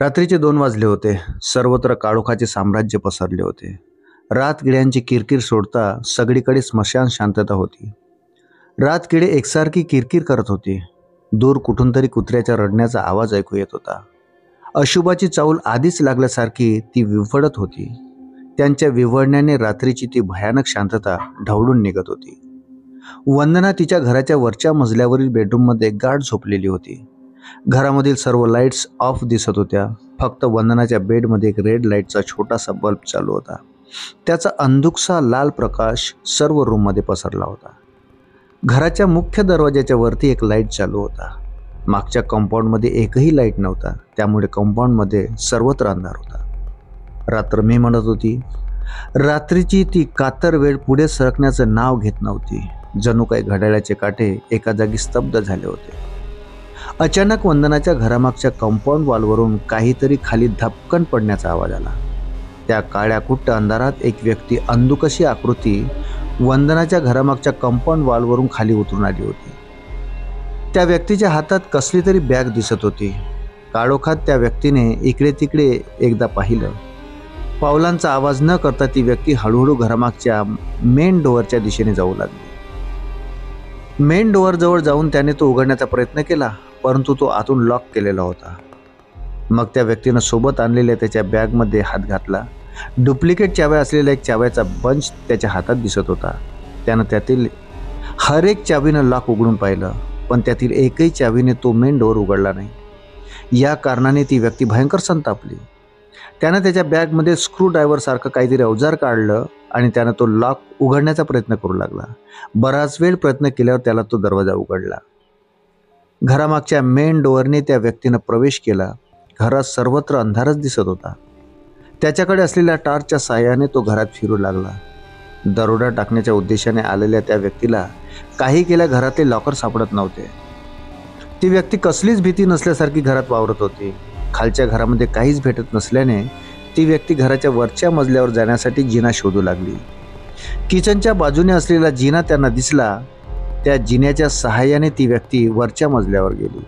रात्रीचे 2 वाजले होते. सर्वत्र काळोखाचे साम्राज्य पसरले होते. रातकिड्यांची किरकिर सोडता सगळीकडे स्मशान शांतता होती. रातकिडे एकसारखी किरकिर करत होती. दूर कुठून तरी कुत्र्याच्या रडण्याचा आवाज ऐकू येत होता. अशुभाची चाऊल आधीच लागल्यासारखी ती विव्हळत होती. त्यांच्या विव्हळण्याने रात्रीची ती भयानक शांतता ढवळून निघत होती. वंदना तिच्या घराच्या वरच्या मजल्यावरील बेडरूममध्ये गाढ झोपलेली होती. घरामधील सर्व लाईट्स ऑफ दिसत होत्या. फक्त वंदनाच्या बेडमध्ये एक रेड लाईटचा छोटासा बल्ब चालू होता. त्याचा अंधुकसा लाल प्रकाश सर्व रूममध्ये पसरला होता. घराच्या मुख्य दरवाजाच्या वरती एक लाईट चालू होता. मागच्या कंपाऊंडमध्ये एकही लाईट नव्हता. त्यामुळे कंपाऊंडमध्ये सर्वत्र अंधार होता. रात्र मी म्हणत होती. रात्रीची ती कातर वेळ पुढे सरकण्याचं नाव घेत नव्हती. जणू काही घड्याळाचे काटे एका जागी स्तब्ध झाले होते. अचानक वंदनाच्या घरामागच्या कंपाऊंड वॉलवरून काहीतरी खाली धपकन पडण्याचा आवाज आला. त्या काळ्या कुट्ट अंधारात एक व्यक्ती अंधुकशी आकृती वंदनाच्या घरामागच्या कंपाऊंड वॉलवरून खाली उतरून आली होती. त्या व्यक्तीच्या हातात कसली तरी बॅग दिसत होती. काळोखात त्या व्यक्तीने इकडे तिकडे एकदा पाहिलं. पावलांचा आवाज न करता ती व्यक्ती हळूहळू घरामागच्या मेन डोअरच्या दिशेने जाऊ लागली. मेन डोअर जवळ जाऊन त्याने तो उघडण्याचा प्रयत्न केला, परंतु तो आतून लॉक केलेला होता. मग त्या व्यक्तीनं सोबत आणलेल्या त्याच्या बॅगमध्ये हात घातला. डुप्लिकेट चाव्या असलेला एक चाव्याचा बंच त्याच्या हातात दिसत होता. त्यानं त्यातील हर एक चावीनं लॉक उघडून पाहिलं, पण त्यातील एकही चावीने तो मेन डोअर उघडला नाही. या कारणाने ती व्यक्ती भयंकर संतापली. त्यानं त्याच्या बॅगमध्ये स्क्रू ड्रायव्हर सारखं काहीतरी अवजार काढलं आणि त्यानं तो लॉक उघडण्याचा प्रयत्न करू लागला. बराच वेळ प्रयत्न केल्यावर त्याला तो दरवाजा उघडला. घरामागच्या मेन डोअरने त्या व्यक्तीनं प्रवेश केला. घरात सर्वत्र अंधारच दिसत होता. त्याच्याकडे असलेल्या टॉर्चच्या साहाय्याने तो घरात फिरू लागला. दरोडा टाकण्याच्या उद्देशाने आलेल्या त्या व्यक्तीला काही केल्या घरातले लॉकर सापडत नव्हते. ती व्यक्ती कसलीच भीती नसल्यासारखी घरात वावरत होती. खालच्या घरामध्ये काहीच भेटत नसल्याने ती व्यक्ती घराच्या वरच्या मजल्यावर जाण्यासाठी जिना शोधू लागली. किचनच्या बाजूने असलेला जिना त्यांना दिसला. त्या जिन्याच्या सहाय्याने ती व्यक्ती वरच्या मजल्यावर गेली.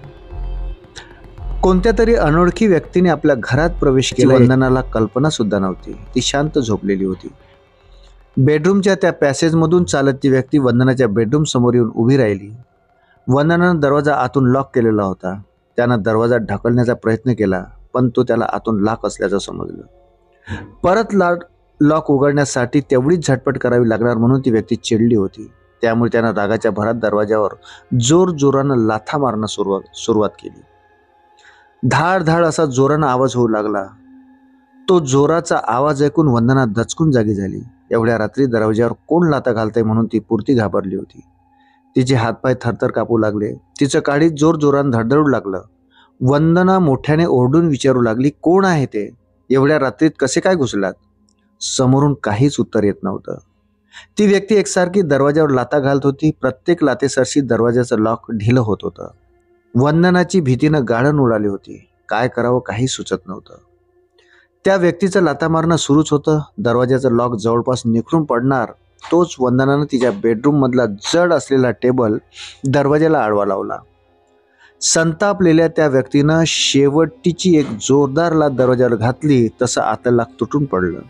कोणत्या तरी अनोळखी व्यक्तीने आपल्या घरात प्रवेश केला. वंदनाला कल्पना सुद्धा नव्हती. ती शांत झोपलेली होती. बेडरूमच्या त्या पॅसेजमधून चालत ती व्यक्ती वंदनाच्या बेडरूम समोर येऊन उभी राहिली. वंदनानं दरवाजा आतून लॉक केलेला होता. त्यानं दरवाजा ढकलण्याचा प्रयत्न केला, पण तो त्याला आतून लॉक असल्याचं समजलं. परत लॉक उघडण्यासाठी तेवढीच झटपट करावी लागणार म्हणून ती व्यक्ती चिडली होती. त्यामुळे त्यानं रागाच्या भरात दरवाजावर जोरानं लाथा मारणं सुरुवात केली. धाड धाड असा जोरानं आवाज होऊ लागला. तो जोराचा आवाज ऐकून वंदना दचकून जागी झाली. एवढ्या रात्री दरवाजावर कोण लाथा घालतंय म्हणून ती पुरती घाबरली होती. तिचे हातपाय थरथर कापू लागले. तिचं काळीज जोरानं धडधडू लागलं. वंदना मोठ्याने ओरडून विचारू लागली, कोण आहे ते? एवढ्या रात्रीत कसे काय घुसलात? समोरून काहीच उत्तर येत नव्हतं. ती व्यक्ती एकसारखी दरवाजावर लाथा घालत होती. प्रत्येक लाथेसरशी दरवाजाचं लॉक ढिलं होत होतं. वंदनाची भीतीनं गाळण उडाली होती. काय करावं काही सुचत नव्हतं. त्या व्यक्तीचं लाथा मारणं सुरूच होतं. दरवाजाचं लॉक जवळपास निखरून पडणार तोच वंदनानं तिच्या बेडरूम मधला जड असलेला टेबल दरवाजाला आडवा लावला. संतापलेल्या त्या व्यक्तीनं शेवटीची एक जोरदार लाथ दरवाजावर घातली. तसं आतलं लॉक तुटून पडलं,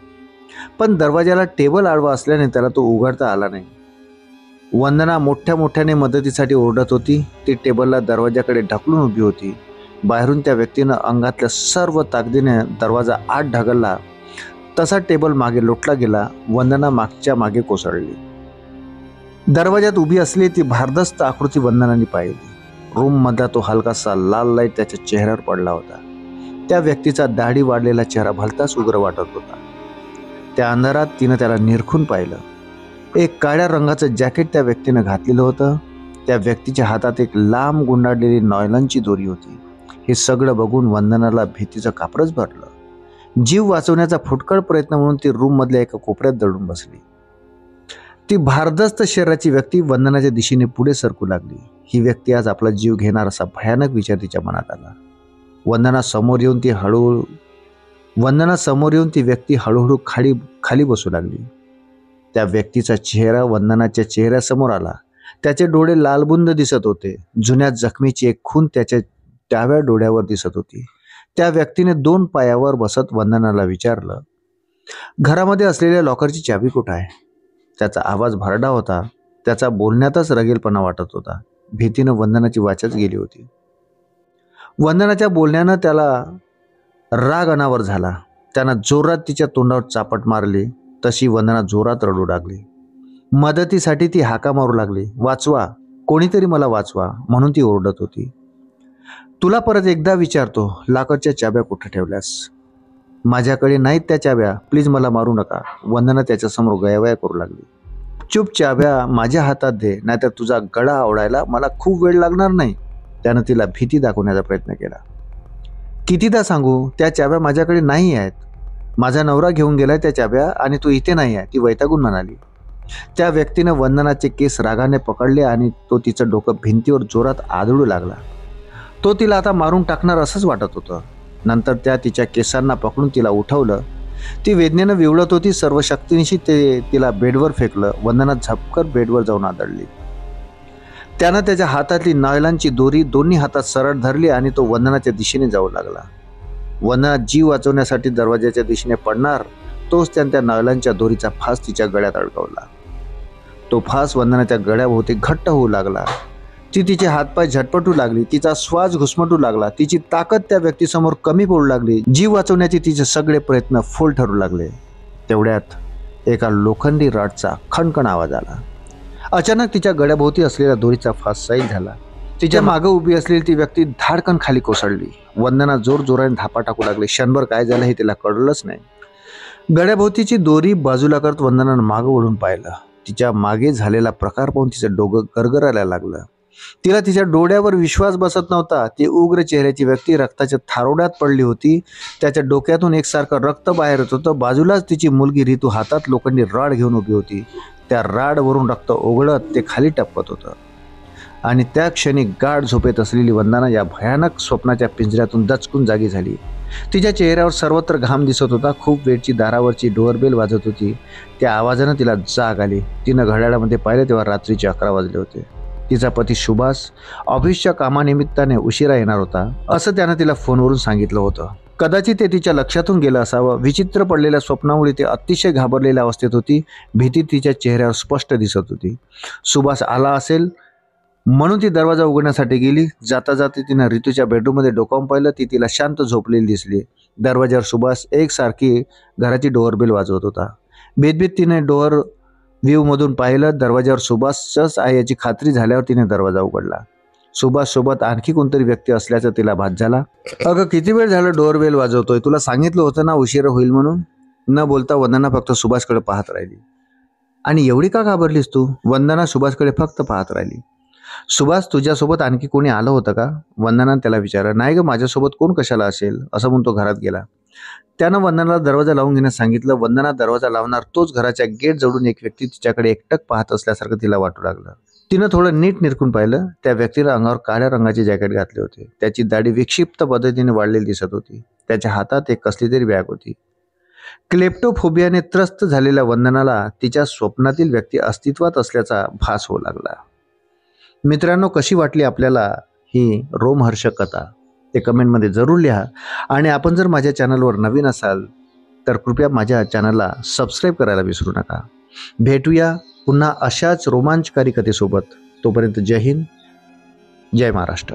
पण दरवाजाला टेबल आडवा असल्याने त्याला तो उघडता आला नाही. वंदना मोठ्याने मदतीसाठी ओरडत होती. ती टेबलला दरवाजाकडे ढकलून उभी होती. बाहेरून त्या व्यक्तीनं अंगातल्या सर्व ताकदीने दरवाजा आत ढकलला. तसा टेबल मागे लोटला गेला. वंदना मागच्या मागे कोसळली. दरवाजात उभी असली ती भारदस्त आकृती वंदनाने पाहिली. रूम मधला तो हलकासा लाल लाईट त्याच्या चेहऱ्यावर पडला होता. त्या व्यक्तीचा दाढी वाढलेला चेहरा भलताच उग्र वाटत होता. त्या अंधारात तिनं त्याला निरखून पाहिलं. एक काळ्या रंगाचं जॅकेट त्या व्यक्तीनं घातलेलं होतं. त्या व्यक्तीच्या हातात एक लांब गुंडाळलेली नॉयलॉनची दोरी होती. हे सगळं बघून वंदनाला भीतीचं कापरच भरलं. जीव वाचवण्याचा फुटकळ प्रयत्न म्हणून ती रूम मधल्या एका कोपऱ्यात दडून बसली. ती भारदस्त शरीराची व्यक्ती वंदनाच्या दिशेने पुढे सरकू लागली. ही व्यक्ती आज आपला जीव घेणार असा भयानक विचार तिच्या मनात आला. वंदना समोर येऊन ती व्यक्ती हळूहळू खाली बसू लागली. त्या व्यक्तीचा चेहरा वंदनाच्या चेहऱ्यासमोर आला. त्याचे डोळे लालबुंद दिसत होते. जुन्या जखमीची एक खून त्याच्या डाव्या डोळ्यावर दिसत होती. त्या व्यक्तीने 2 पायावर बसत वंदनाला विचारलं, घरामध्ये असलेल्या लॉकरची चावी कुठं आहे? त्याचा आवाज भरडा होता. त्याचा बोलण्यातच रगेलपणा वाटत होता. भीतीनं वंदनाची वाचच गेली होती. वंदनाच्या बोलण्यानं त्याला राग अनावर झाला. त्यानं जोरात तिच्या तोंडावर चापट मारली. तशी वंदना जोरात रडू लागली. मदतीसाठी ती हाका मारू लागली. वाचवा, कोणीतरी मला वाचवा, म्हणून ती ओरडत होती. तुला परत एकदा विचारतो, लॉकरच्या चाव्या कुठे ठेवल्यास? माझ्याकडे नाहीत त्या चाव्या, प्लीज मला मारू नका. वंदना त्याच्यासमोर गयावया करू लागली. चुप, चाव्या माझ्या हातात दे, नाहीतर तुझा गळा आवडायला मला खूप वेळ लागणार नाही. त्यानं तिला भीती दाखवण्याचा प्रयत्न केला. कितीदा सांगू, त्या चाव्या माझ्याकडे नाही आहेत. माझा नवरा घेऊन गेलाय त्या चाव्या, आणि तू इथे नाही आहे, ती वैतागून म्हणाली. त्या व्यक्तीनं वंदनाचे केस रागाने पकडले आणि तो तिचं डोकं भिंतीवर जोरात आदळू लागला. तो तिला आता मारून टाकणार असंच वाटत होतं. नंतर त्या तिच्या केसांना पकडून तिला उठवलं. ती वेदनेनं विवळत होती. सर्व शक्तीनिशी ते तिला बेडवर फेकलं. वंदना झपकर बेडवर जाऊन आदळली. त्यानं त्याच्या हातातली नायलॉनची दोरी दोन्ही हातात सरळ धरली आणि तो वंदनाच्या दिशेने जाऊ लागला. वंदना जीव वाचवण्यासाठी दरवाजाच्या दिशेने पडणार तोच त्यानं त्या नायलॉनच्या दोरीचा फास तिच्या गळ्यात अडकवला. तो फास वंदनाच्या गळ्याभोवती घट्ट होऊ लागला. ती तिचे हातपाय झटपटू लागली. तिचा श्वास घुसमटू लागला. तिची ताकद त्या व्यक्तीसमोर कमी पडू लागली. जीव वाचवण्याचे तिचे सगळे प्रयत्न फोल ठरू लागले. तेवढ्यात एका लोखंडी रॉडचा खणखण आवाज आला. अचानक तिच्या गळ्याभोवती असलेल्या दोरीचा फास सैल झाला. तिच्या मागं उभी असलेली ती व्यक्ती धाडकन खाली कोसळली. वंदना जोरजोराने धापा टाकू लागली. क्षणभर काय झालं हे तिला कळलंच नाही. गळ्याभोवतीची दोरी बाजूला करत वंदनानं मागं वळून पाहिलं. तिच्या मागे झालेला प्रकार पाहून तिचं डोकं गरगरायला लागलं. तिला तिच्या डोळ्यावर विश्वास बसत नव्हता. ती उग्र चेहऱ्याची व्यक्ती रक्ताच्या थारोड्यात पडली होती. त्याच्या डोक्यातून एकसारखं रक्त बाहेर येत होतं. बाजूलाच तिची मुलगी रितू हातात लोखंडी रॉड घेऊन उभी होती. त्या रॉडवरून रक्त ओघळत ते खाली टपकत होतं. आणि त्या क्षणी गाढ झोपेत असलेली वंदना या भयानक स्वप्नाच्या पिंजऱ्यातून दचकून जागी झाली. तिच्या चेहऱ्यावर सर्वत्र घाम दिसत होता. खूप वेळची दारावरची डोअरबेल वाजत होती. त्या आवाजानं तिला जाग आली. तिनं घड्याळामध्ये पाहिलं तेव्हा रात्रीचे 11 वाजले होते. तिचा पती सुभाष ऑफिसच्या कामानिमित्ताने उशिरा येणार होता असं त्यानं तिला फोनवरून सांगितलं होतं. कदाचित ते तिच्या लक्षातून गेलं असावं. विचित्र पडलेल्या स्वप्नामुळे ती अतिशय घाबरलेल्या अवस्थेत होती. भीती तिच्या चेहऱ्यावर स्पष्ट दिसत होती. सुभाष आला असेल म्हणून ती दरवाजा उघडण्यासाठी गेली. जाता जाता तिनं रितूच्या बेडरूममध्ये डोकावून पाहिलं. ती तिला शांत झोपलेली दिसली. दरवाजावर सुभाष एकसारखी घराची डोअरबेल वाजवत होता. भीतभीत तिने डोअर व्ह्यूमधून पाहिलं. दरवाजावर सुभाषच आहे याची खात्री झाल्यावर तिने दरवाजा उघडला. सुभाष सोबत आणखी कोणतरी व्यक्ती असल्याचं तिला भास झाला. अगं, किती वेळ झालं डोअरबेल वाजवतोय? तुला सांगितलं होतं ना उशिरा होईल म्हणून. न बोलता वंदना फक्त सुभाषकडे पाहत राहिली. आणि एवढी का घाबरलीस तू? वंदना सुभाषकडे फक्त पाहत राहिली. सुभाष, तुझ्यासोबत आणखी कोणी आलं होतं का? वंदनानं त्याला विचारलं. नाही ग, माझ्यासोबत कोण कशाला असेल, असं म्हणून तो घरात गेला. त्यानं वंदनाला दरवाजा लावून घेण्यास सांगितलं. वंदना दरवाजा लावणार तोच घराच्या गेट जवळून एक व्यक्ती तिच्याकडे एकटक पाहत असल्यासारखं तिला वाटू लागलं. तिनं थोडं नीट निरखून पाहिलं. त्या व्यक्तीला अंगावर काळ्या रंगाचे जॅकेट घातले होते. त्याची दाढी विक्षिप्त पद्धतीने वाढलेली दिसत होती. त्याच्या हातात एक कसली तरी बॅग होती. क्लेप्टोफोबियाने त्रस्त झालेल्या वंदनाला तिच्या स्वप्नातील व्यक्ती अस्तित्वात असल्याचा भास होऊ लागला. मित्रांनो, कशी वाटली आपल्याला ही रोमहर्षक कथा ते कमेंटमध्ये जरूर लिहा. आणि आपण जर माझ्या चॅनलवर नवीन असाल तर कृपया माझ्या चॅनलला सबस्क्राईब करायला विसरू नका. भेटूया पुन्हा अशाच रोमांचकारी कथेसोबत. तोपर्यंत जय हिंद, जय महाराष्ट्र.